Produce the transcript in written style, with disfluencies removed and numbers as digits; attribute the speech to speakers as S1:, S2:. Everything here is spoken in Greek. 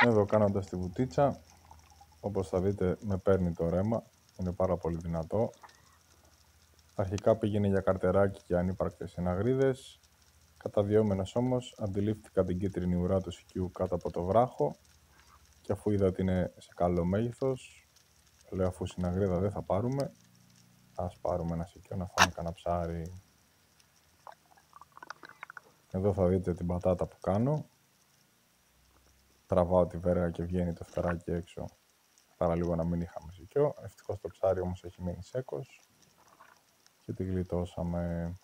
S1: Εδώ κάνοντας τη βουτίτσα, όπως θα δείτε με παίρνει το ρέμα, είναι πάρα πολύ δυνατό. Αρχικά πήγαινε για καρτεράκι και ανύπαρκτες συναγρίδες. Καταδιώμενος όμως αντιλήφθηκα την κίτρινη ουρά του σικιού κάτω από το βράχο και αφού είδα ότι είναι σε καλό μέγεθος, λέω αφού συναγρίδα δεν θα πάρουμε, ας πάρουμε ένα σικιό να φάμε κανένα ψάρι. Εδώ θα δείτε την πατάτα που κάνω. Τραβάω τη βέργα και βγαίνει το φτεράκι έξω. Παραλίγο να μην είχαμε σικιό. Ευτυχώς το ψάρι όμως έχει μείνει σέκος και τη γλιτώσαμε.